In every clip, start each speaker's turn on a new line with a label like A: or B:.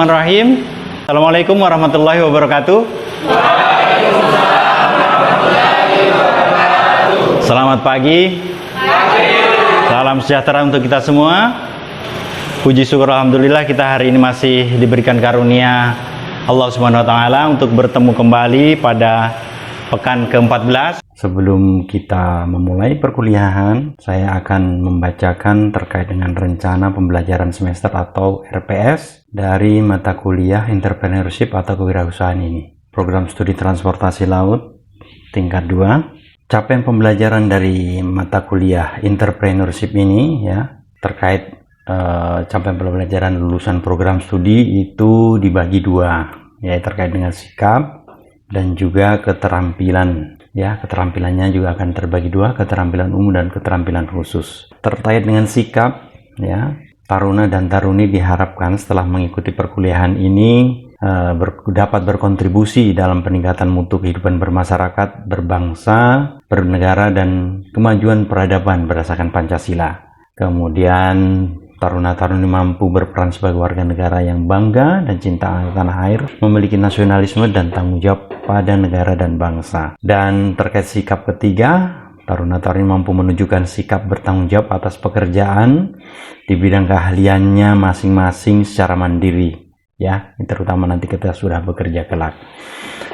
A: Bismillahirrahmanirrahim. Assalamualaikum warahmatullahi wabarakatuh. Selamat pagi. Salam sejahtera untuk kita semua. Puji syukur alhamdulillah kita hari ini masih diberikan karunia Allah Subhanahu wa taala untuk bertemu kembali pada pekan ke-14. Sebelum kita memulai perkuliahan, saya akan membacakan terkait dengan rencana pembelajaran semester atau RPS dari mata kuliah Entrepreneurship atau Kewirausahaan ini. Program studi transportasi laut tingkat 2. Capaian pembelajaran dari mata kuliah Entrepreneurship ini ya, terkait capaian pembelajaran lulusan program studi itu dibagi dua, ya, terkait dengan sikap dan juga keterampilan. Ya, keterampilannya juga akan terbagi dua, keterampilan umum dan keterampilan khusus. Terkait dengan sikap, ya, taruna dan taruni diharapkan setelah mengikuti perkuliahan ini dapat berkontribusi dalam peningkatan mutu kehidupan bermasyarakat, berbangsa, bernegara, dan kemajuan peradaban berdasarkan Pancasila. Kemudian taruna-taruni mampu berperan sebagai warga negara yang bangga dan cinta tanah air, memiliki nasionalisme dan tanggung jawab pada negara dan bangsa. Dan terkait sikap ketiga, taruna-taruni mampu menunjukkan sikap bertanggung jawab atas pekerjaan di bidang keahliannya masing-masing secara mandiri, ya, terutama nanti kita sudah bekerja kelak.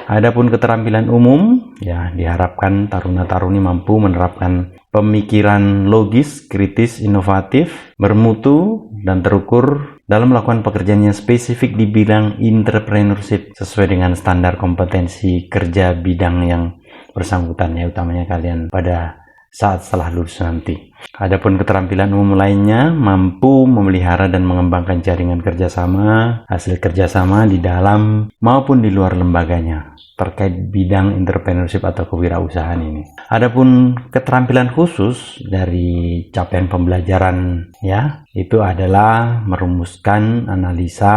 A: Adapun keterampilan umum, ya, diharapkan taruna-taruni mampu menerapkan pemikiran logis, kritis, inovatif, bermutu, dan terukur dalam melakukan pekerjaan yang spesifik di bidang entrepreneurship sesuai dengan standar kompetensi kerja bidang yang bersangkutan, ya, utamanya kalian pada saat setelah lulus nanti. Adapun keterampilan umum lainnya mampu memelihara dan mengembangkan jaringan kerjasama, hasil kerjasama di dalam maupun di luar lembaganya terkait bidang entrepreneurship atau kewirausahaan ini. Adapun keterampilan khusus dari capaian pembelajaran, ya, itu adalah merumuskan analisa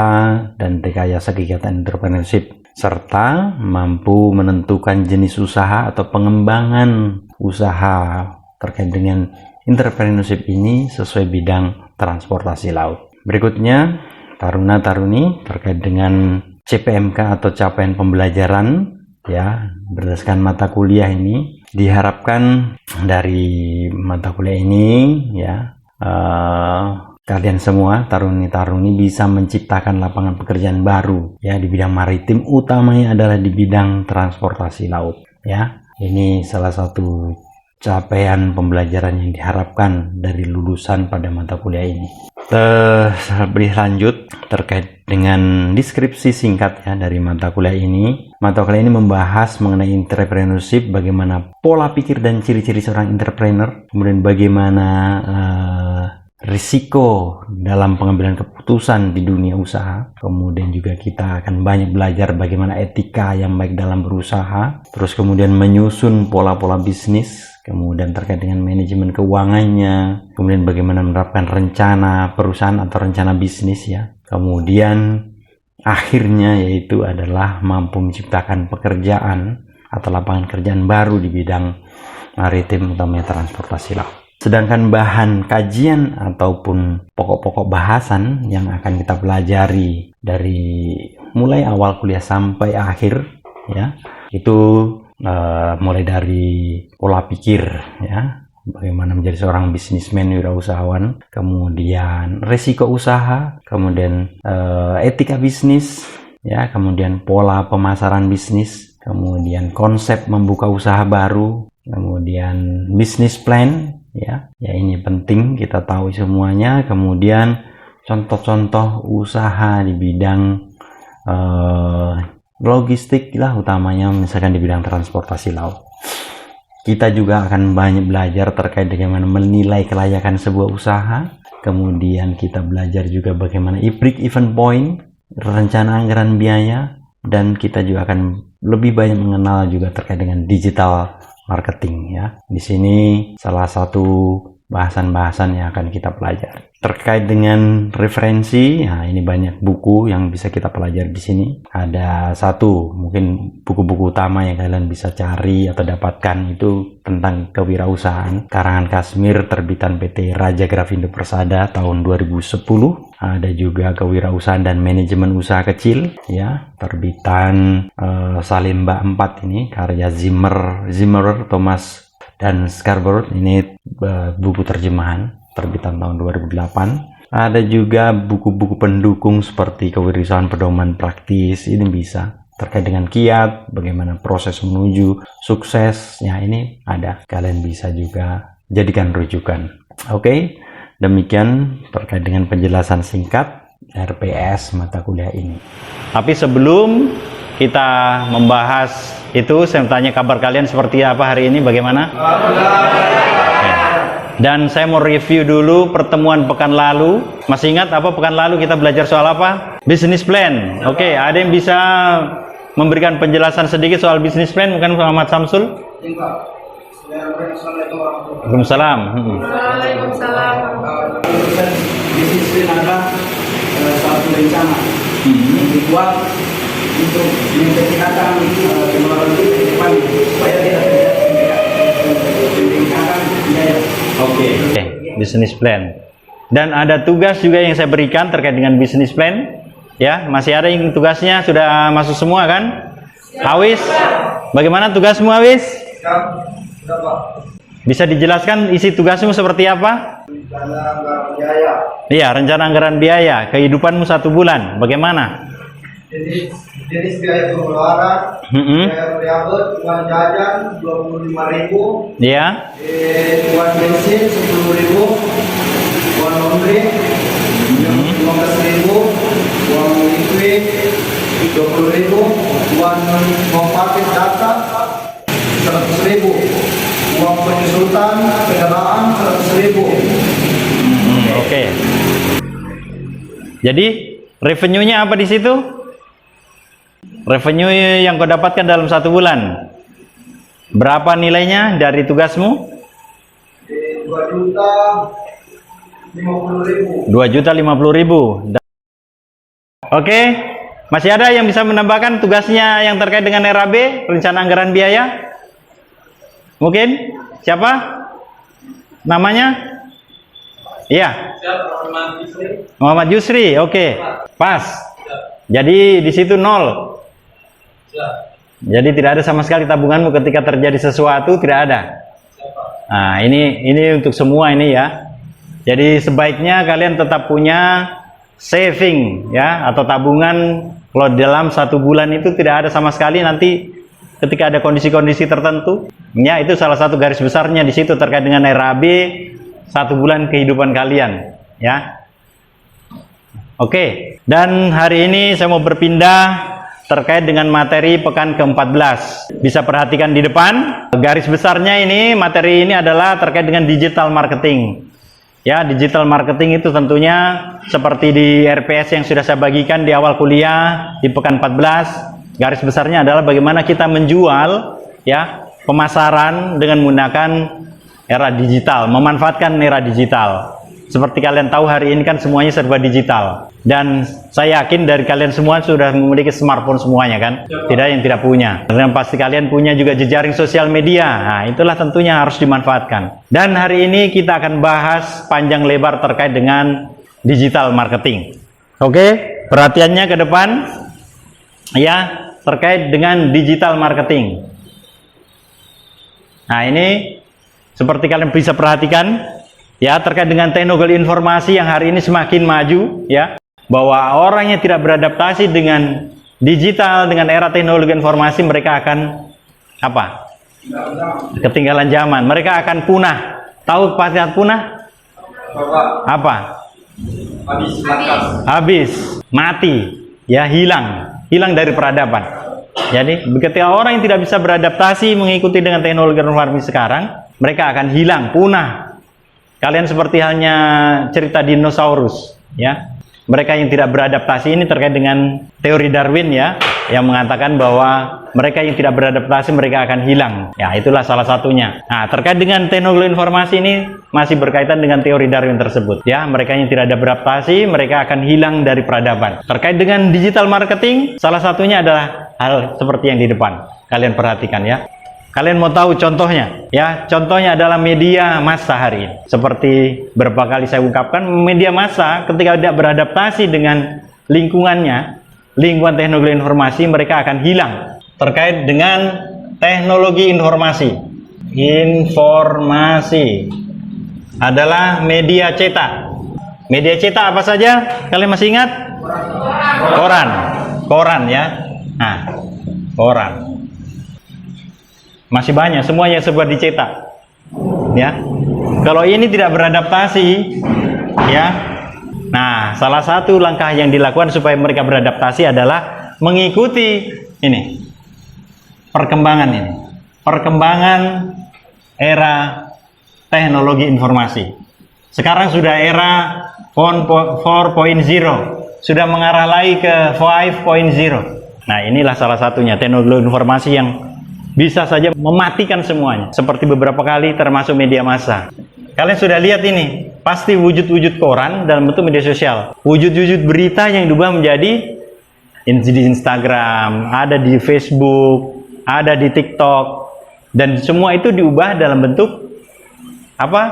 A: dan rekayasa kegiatan entrepreneurship serta mampu menentukan jenis usaha atau pengembangan usaha terkait dengan entrepreneurship ini sesuai bidang transportasi laut. Berikutnya, taruna-taruni terkait dengan CPMK atau capaian pembelajaran, ya, berdasarkan mata kuliah ini diharapkan dari mata kuliah ini, ya, kalian semua taruni-taruni bisa menciptakan lapangan pekerjaan baru, ya, di bidang maritim, utamanya adalah di bidang transportasi laut, ya. Ini salah satu capaian pembelajaran yang diharapkan dari lulusan pada mata kuliah ini. Lebih lanjut terkait dengan deskripsi singkat, ya, dari mata kuliah ini. Mata kuliah ini membahas mengenai entrepreneurship, bagaimana pola pikir dan ciri-ciri seorang entrepreneur, kemudian bagaimana risiko dalam pengambilan keputusan di dunia usaha. Kemudian juga kita akan banyak belajar bagaimana etika yang baik dalam berusaha, terus kemudian menyusun pola-pola bisnis, kemudian terkait dengan manajemen keuangannya, kemudian bagaimana menerapkan rencana perusahaan atau rencana bisnis, ya. Kemudian akhirnya yaitu adalah mampu menciptakan pekerjaan atau lapangan kerjaan baru di bidang maritim, utamanya transportasi laut. Sedangkan bahan kajian ataupun pokok-pokok bahasan yang akan kita pelajari dari mulai awal kuliah sampai akhir, ya, itu mulai dari pola pikir, ya, bagaimana menjadi seorang bisnismen wirausahawan, kemudian resiko usaha, kemudian etika bisnis, ya, kemudian pola pemasaran bisnis, kemudian konsep membuka usaha baru, kemudian bisnis plan, ya, ini penting kita tahu semuanya. Kemudian contoh-contoh usaha di bidang logistik lah, utamanya misalkan di bidang transportasi laut. Kita juga akan banyak belajar terkait dengan menilai kelayakan sebuah usaha. Kemudian kita belajar juga bagaimana break-even point, rencana anggaran biaya, dan kita juga akan lebih banyak mengenal juga terkait dengan digital marketing, ya. Di sini salah satu bahasan-bahasan yang akan kita pelajari. Terkait dengan referensi, nah ini banyak buku yang bisa kita pelajari di sini. Ada satu, mungkin buku-buku utama yang kalian bisa cari atau dapatkan itu tentang kewirausahaan. Karangan Kashmir, terbitan PT Raja Grafindo Persada tahun 2010. Ada juga kewirausahaan dan manajemen usaha kecil, ya, terbitan Salimba 4 ini, karya Zimmer, Thomas dan Scarborough. Ini buku terjemahan terbitan tahun 2008. Ada juga buku-buku pendukung seperti kewirausahaan pedoman praktis, ini bisa terkait dengan kiat, bagaimana proses menuju suksesnya, ini ada, kalian bisa juga jadikan rujukan. Oke, demikian terkait dengan penjelasan singkat RPS mata kuliah ini. Tapi sebelum kita membahas itu, saya tanya kabar kalian seperti apa hari ini, bagaimana? Dan saya mau review dulu pertemuan pekan lalu. Masih ingat apa pekan lalu kita belajar soal apa? Business plan. Oke, ada yang bisa memberikan penjelasan sedikit soal business plan? Mungkin Muhammad Samsul? Waalaikumsalam.
B: Waalaikumsalam. Business plan adalah suatu rencana yang dibuat untuk meningkatkan pengeluaran ke depan supaya tidak meningkatkan biaya.
A: Oke, business plan. Dan ada tugas juga yang saya berikan terkait dengan business plan. Ya, masih ada yang tugasnya sudah masuk semua kan? Awis, bagaimana tugasmu Awis? Bisa dijelaskan isi tugasmu seperti apa?
B: Rencana anggaran biaya.
A: Iya, rencana anggaran biaya. Kehidupanmu 1 bulan, bagaimana?
B: Jadi jenis biaya pengeluaran, biaya variabel, uang jajan 25.000,
A: Iya.
B: uang bensin 10.000, uang laundry 15.000, uang liquid 20.000, uang paket data 100.000, uang penyusutan kendaraan 100.000.
A: Oke. Jadi revenue-nya apa di situ? Revenue yang kau dapatkan dalam 1 bulan, berapa nilainya dari tugasmu?
B: 2.050.000.
A: 2.050.000. Oke, masih ada yang bisa menambahkan tugasnya yang terkait dengan RAB, rencana anggaran biaya? Mungkin? Siapa? Namanya? Iya. Muhammad Yusri. Oke, pas. Jadi di situ 0. Jadi tidak ada sama sekali tabunganmu ketika terjadi sesuatu, tidak ada. Nah, ini untuk semua ini ya. Jadi sebaiknya kalian tetap punya saving ya, atau tabungan. Kalau dalam 1 bulan itu tidak ada sama sekali, nanti ketika ada kondisi-kondisi tertentu, ya itu salah satu garis besarnya di situ terkait dengan RAB 1 bulan kehidupan kalian, ya. Oke, dan hari ini saya mau berpindah terkait dengan materi pekan ke-14. Bisa perhatikan di depan, garis besarnya ini, materi ini adalah terkait dengan digital marketing. Ya, digital marketing itu tentunya seperti di RPS yang sudah saya bagikan di awal kuliah, di pekan 14, garis besarnya adalah bagaimana kita menjual, ya, pemasaran dengan menggunakan era digital, memanfaatkan era digital. Seperti kalian tahu hari ini kan semuanya serba digital. Dan saya yakin dari kalian semua sudah memiliki smartphone semuanya kan? Tidak yang tidak punya. Dan pasti kalian punya juga jejaring sosial media. Nah, itulah tentunya harus dimanfaatkan. Dan hari ini kita akan bahas panjang lebar terkait dengan digital marketing. Oke, perhatiannya ke depan. Ya, terkait dengan digital marketing. Nah, ini seperti kalian bisa perhatikan, ya, terkait dengan teknologi informasi yang hari ini semakin maju, ya, bahwa orang yang tidak beradaptasi dengan digital, dengan era teknologi informasi, mereka akan apa? Ketinggalan zaman. Mereka akan punah. Tahu pasti punah? Apa? Habis, mati, ya, hilang dari peradaban. Jadi ketika orang yang tidak bisa beradaptasi mengikuti dengan teknologi informasi sekarang, mereka akan hilang, punah. Kalian seperti halnya cerita dinosaurus, ya. Mereka yang tidak beradaptasi ini terkait dengan teori Darwin, ya. yang mengatakan bahwa mereka yang tidak beradaptasi mereka akan hilang. Ya, itulah salah satunya. Nah, terkait dengan teknologi informasi ini masih berkaitan dengan teori Darwin tersebut. Ya, mereka yang tidak ada beradaptasi mereka akan hilang dari peradaban. Terkait dengan digital marketing, salah satunya adalah hal seperti yang di depan. Kalian perhatikan ya. Kalian mau tahu contohnya? Ya, contohnya adalah media massa hari ini. Seperti berapa kali saya ungkapkan, media massa ketika tidak beradaptasi dengan lingkungannya, lingkungan teknologi informasi, mereka akan hilang. Terkait dengan teknologi informasi, informasi adalah media cetak. Media cetak apa saja? Kalian masih ingat? Koran ya. Nah, koran. Masih banyak, semuanya serba dicetak. Ya. Kalau ini tidak beradaptasi, ya. Nah, salah satu langkah yang dilakukan supaya mereka beradaptasi adalah mengikuti ini. Perkembangan ini. Perkembangan era teknologi informasi. Sekarang sudah era 4.0, sudah mengarah lagi ke 5.0. Nah, inilah salah satunya teknologi informasi yang bisa saja mematikan semuanya. Seperti beberapa kali termasuk media massa. Kalian sudah lihat ini, pasti wujud-wujud koran dalam bentuk media sosial. Wujud-wujud berita yang diubah menjadi di Instagram, ada di Facebook, ada di TikTok, dan semua itu diubah dalam bentuk apa?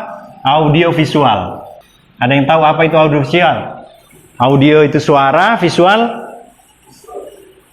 A: Audio visual. Ada yang tahu apa itu audio visual? Audio itu suara, visual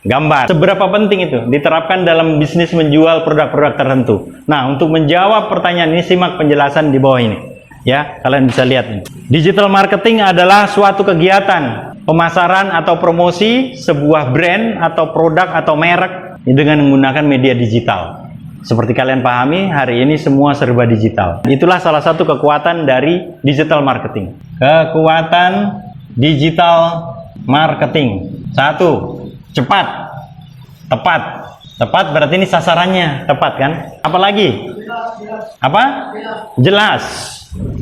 A: gambar. Seberapa penting itu diterapkan dalam bisnis menjual produk-produk tertentu. Nah, untuk menjawab pertanyaan ini simak penjelasan di bawah ini. Ya, kalian bisa lihat ini. Digital marketing adalah suatu kegiatan pemasaran atau promosi sebuah brand atau produk atau merek dengan menggunakan media digital. Seperti kalian pahami, hari ini semua serba digital. Itulah salah satu kekuatan dari digital marketing. Kekuatan digital marketing. Satu, cepat, tepat. Tepat berarti ini sasarannya tepat kan? Apalagi? Apa? Jelas.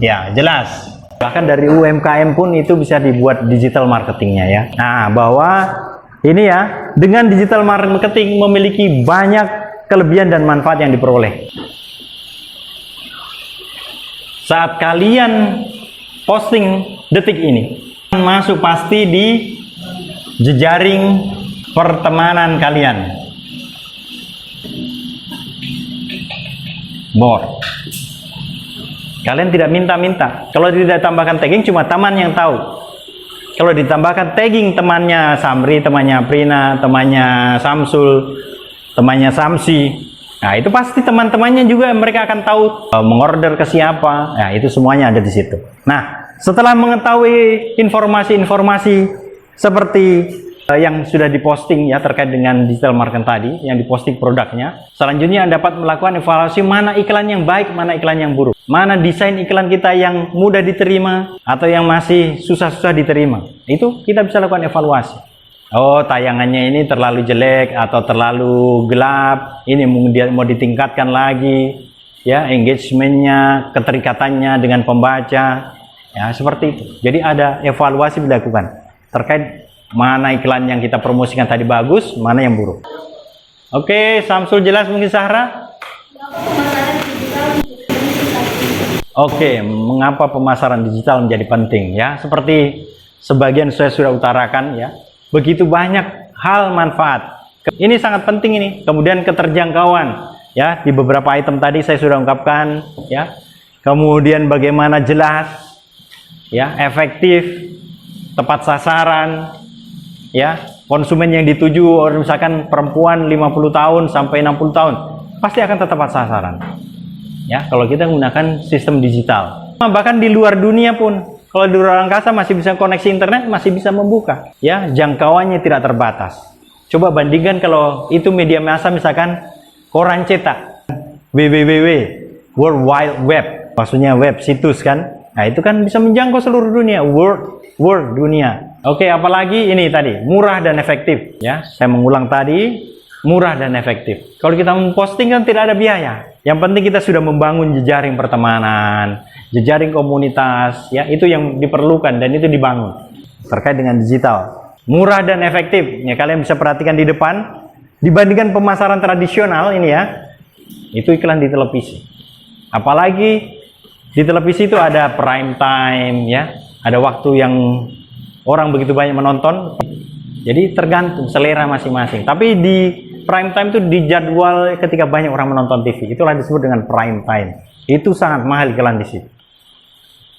A: Ya, jelas. Bahkan dari UMKM pun itu bisa dibuat digital marketingnya ya. Nah, bahwa ini ya, dengan digital marketing memiliki banyak kelebihan dan manfaat yang diperoleh. Saat kalian posting detik ini, masuk pasti di jejaring pertemanan kalian. Kalian tidak minta-minta. Kalau tidak tambahkan tagging, cuma teman yang tahu. Kalau ditambahkan tagging temannya Samri, temannya Prina, temannya Samsul, temannya Samsi, nah itu pasti teman-temannya juga mereka akan tahu mengorder ke siapa. Nah, itu semuanya ada di situ. Nah, setelah mengetahui informasi-informasi seperti yang sudah diposting ya terkait dengan digital marketing tadi, yang diposting produknya, selanjutnya Anda dapat melakukan evaluasi mana iklan yang baik, mana iklan yang buruk, mana desain iklan kita yang mudah diterima atau yang masih susah-susah diterima. Itu kita bisa lakukan evaluasi. Oh, tayangannya ini terlalu jelek atau terlalu gelap, ini mau ditingkatkan lagi ya, engagementnya, keterikatannya dengan pembaca ya, seperti itu. Jadi ada evaluasi dilakukan terkait mana iklan yang kita promosikan tadi bagus, mana yang buruk. Oke, Samsul jelas mungkin Sahra? Oke, mengapa pemasaran digital menjadi penting ya? Seperti sebagian saya sudah utarakan ya. Begitu banyak hal manfaat. Ini sangat penting ini. Kemudian keterjangkauan ya, di beberapa item tadi saya sudah ungkapkan ya. Kemudian bagaimana jelas ya, efektif, tepat sasaran ya. Konsumen yang dituju misalkan perempuan 50 tahun sampai 60 tahun pasti akan tepat sasaran. Ya, kalau kita menggunakan sistem digital. Bahkan di luar dunia pun, kalau di luar angkasa masih bisa koneksi internet, masih bisa membuka. Ya, jangkauannya tidak terbatas. Coba bandingkan kalau itu media massa misalkan koran cetak, www, World Wide Web, maksudnya web situs kan. Nah, itu kan bisa menjangkau seluruh dunia, world dunia. Oke, apalagi ini tadi, murah dan efektif. Ya, saya mengulang tadi, murah dan efektif. Kalau kita memposting kan tidak ada biaya. Yang penting kita sudah membangun jejaring pertemanan, jejaring komunitas, ya itu yang diperlukan dan itu dibangun terkait dengan digital. murah dan efektif. Ya, kalian bisa perhatikan di depan, dibandingkan pemasaran tradisional ini ya, itu iklan di televisi. Apalagi di televisi itu ada prime time ya, ada waktu yang orang begitu banyak menonton. Jadi tergantung selera masing-masing. Tapi di prime time itu dijadwal ketika banyak orang menonton TV. Itulah disebut dengan prime time. Itu sangat mahal iklan di situ.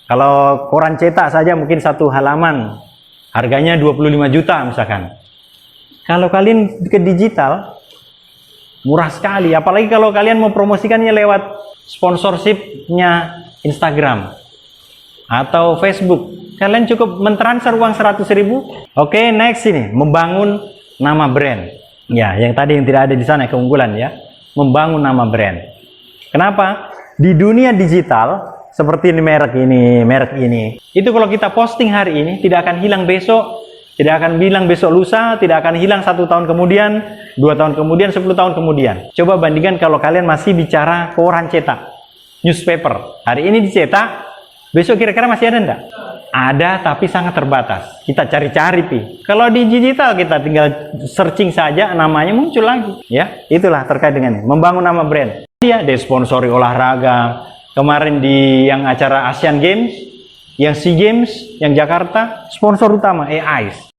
A: Kalau koran cetak saja mungkin satu halaman harganya 25 juta misalkan. Kalau kalian ke digital murah sekali. Apalagi kalau kalian mau promosikannya lewat sponsorshipnya Instagram atau Facebook. Kalian cukup mentransfer uang 100.000. Oke, next ini membangun nama brand. Ya, yang tadi yang tidak ada di sana keunggulan ya, membangun nama brand. Kenapa? Di dunia digital seperti ini, merek ini, itu kalau kita posting hari ini tidak akan hilang besok, tidak akan hilang besok lusa, tidak akan hilang 1 tahun kemudian, 2 tahun kemudian, 10 tahun kemudian. Coba bandingkan kalau kalian masih bicara koran cetak, newspaper. Hari ini dicetak, besok kira-kira masih ada enggak? Ada, tapi sangat terbatas. Kita cari-cari, Pi. Kalau di digital kita tinggal searching saja, namanya muncul lagi. Ya, itulah terkait dengan membangun nama brand. Dia disponsori olahraga. Kemarin di yang acara Asian Games, yang SEA Games, yang Jakarta, sponsor utama AIS.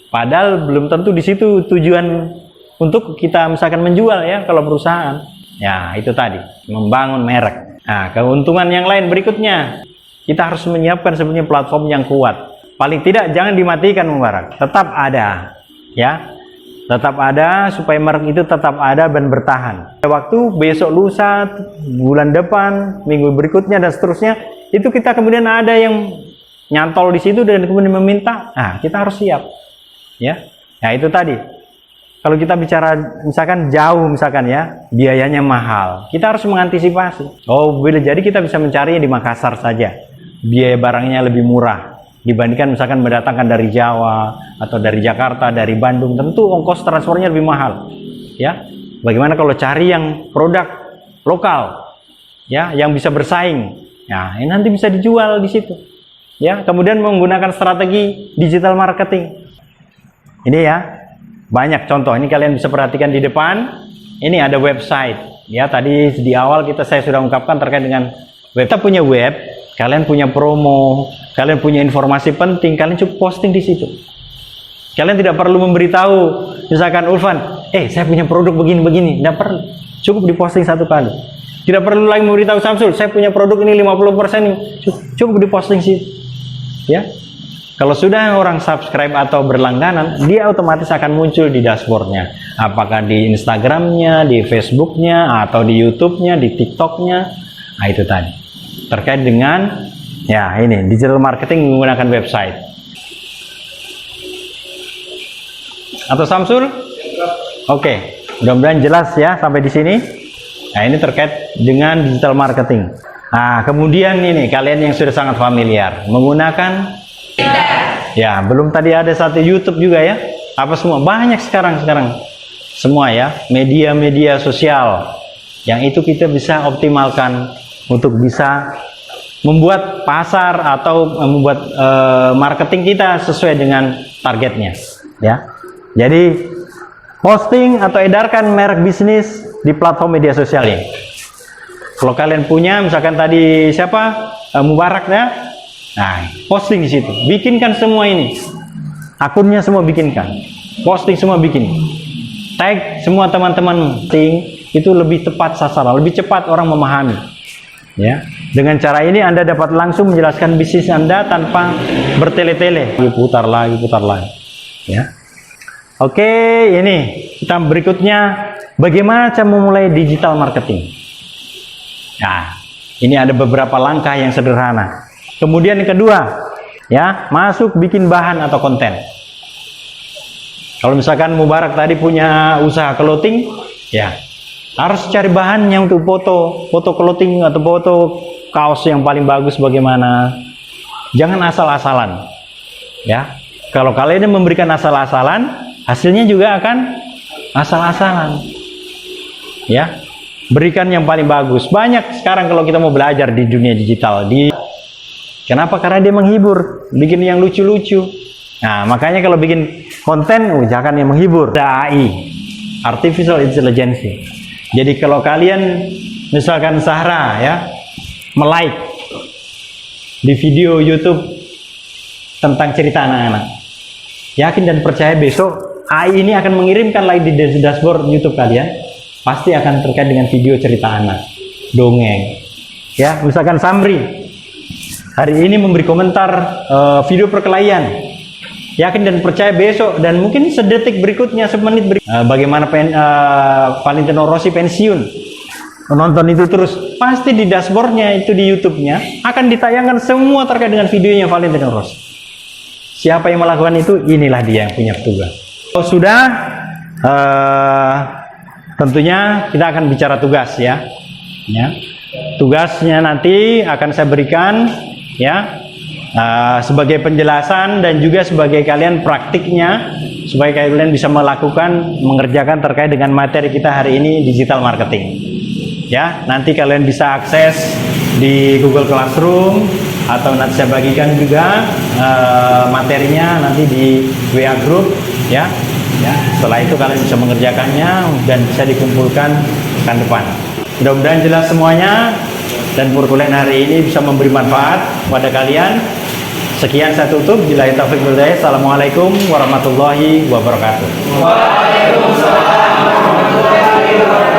A: Padahal belum tentu di situ tujuan untuk kita misalkan menjual ya, kalau perusahaan. Ya, itu tadi, membangun merek. Nah, keuntungan yang lain berikutnya. Kita harus menyiapkan sebenarnya platform yang kuat. Paling tidak jangan dimatikan Mubarak. Tetap ada. Ya. Tetap ada supaya merek itu tetap ada dan bertahan. Waktu besok lusa, bulan depan, minggu berikutnya dan seterusnya, itu kita kemudian ada yang nyantol di situ dan kemudian meminta. Nah, kita harus siap. Ya. Nah, itu tadi. Kalau kita bicara misalkan jauh misalkan ya, biayanya mahal. Kita harus mengantisipasi. Oh, boleh jadi kita bisa mencarinya di Makassar saja. Biaya barangnya lebih murah dibandingkan misalkan mendatangkan dari Jawa atau dari Jakarta, dari Bandung, tentu ongkos transfernya lebih mahal. Ya, bagaimana kalau cari yang produk lokal, ya, yang bisa bersaing, ya, ini nanti bisa dijual di situ. Ya, kemudian menggunakan strategi digital marketing. Ini ya, banyak contoh. Ini kalian bisa perhatikan di depan. Ini ada website. Ya, tadi di awal saya sudah ungkapkan terkait dengan web. Kita punya web. Kalian punya promo, kalian punya informasi penting, kalian cukup posting di situ. Kalian tidak perlu memberitahu, misalkan Ulfan, saya punya produk begini-begini, tidak perlu. Cukup diposting 1 kali. Tidak perlu lagi memberitahu Samsul, saya punya produk ini 50% ini, cukup diposting sih. Ya. Kalau sudah orang subscribe atau berlangganan, dia otomatis akan muncul di dashboardnya. Apakah di Instagramnya, di Facebooknya, atau di YouTube-nya, di TikTok-nya. Nah, itu tadi. Terkait dengan ya ini digital marketing menggunakan website. Atau Samsul? Oke, mudah-mudahan jelas ya sampai di sini. Nah, ini terkait dengan digital marketing. Nah, kemudian ini kalian yang sudah sangat familiar menggunakan ya, belum tadi ada satu YouTube juga ya. Apa semua banyak sekarang semua ya, media-media sosial yang itu kita bisa optimalkan untuk bisa membuat pasar atau membuat marketing kita sesuai dengan targetnya ya. Jadi posting atau edarkan merek bisnis di platform media sosial ini. Kalau kalian punya misalkan tadi siapa Mubarak ya, nah posting di situ, bikinkan semua ini, akunnya semua bikinkan, posting semua bikin, tag semua teman-teman, itu lebih tepat sasaran, lebih cepat orang memahami. Ya, dengan cara ini Anda dapat langsung menjelaskan bisnis Anda tanpa bertele-tele, putar lagi. Ya, oke, ini kita berikutnya bagaimana cara memulai digital marketing. Nah, ini ada beberapa langkah yang sederhana. Kemudian yang kedua, ya, masuk bikin bahan atau konten. Kalau misalkan Mubarak tadi punya usaha clothing, ya. Harus cari bahannya untuk foto clothing atau foto kaos yang paling bagus bagaimana. Jangan asal-asalan. Ya. Kalau kalian memberikan asal-asalan, hasilnya juga akan asal-asalan. Ya. Berikan yang paling bagus. Banyak sekarang kalau kita mau belajar di dunia digital. Kenapa? Karena dia menghibur, bikin yang lucu-lucu. Nah, makanya kalau bikin konten, jangan yang menghibur. Ada AI, Artificial Intelligence. Jadi kalau kalian misalkan Sahra ya, melike di video YouTube tentang cerita anak-anak, yakin dan percaya besok AI ini akan mengirimkan like di dashboard YouTube kalian, pasti akan terkait dengan video cerita anak, dongeng. Ya, misalkan Samri hari ini memberi komentar video perkelahian, yakin dan percaya besok dan mungkin sedetik berikutnya, semenit berikutnya, bagaimana Valentino Rossi pensiun, menonton itu terus, pasti di dashboardnya itu di YouTube-nya akan ditayangkan semua terkait dengan videonya Valentino Rossi. Siapa yang melakukan itu? Inilah dia yang punya tugas. Kalau sudah, tentunya kita akan bicara tugas ya. Tugasnya nanti akan saya berikan ya, sebagai penjelasan dan juga sebagai kalian praktiknya, supaya kalian bisa melakukan, mengerjakan terkait dengan materi kita hari ini, digital marketing. Ya, nanti kalian bisa akses di Google Classroom atau nanti saya bagikan juga materinya nanti di WA Group ya. Setelah itu kalian bisa mengerjakannya dan bisa dikumpulkan pekan depan. Mudah-mudahan jelas semuanya dan perkuliahan hari ini bisa memberi manfaat kepada kalian. Sekian saya tutup. Billahi taufiq wal hidayah. Assalamualaikum warahmatullahi wabarakatuh.
C: Waalaikumsalam warahmatullahi wabarakatuh.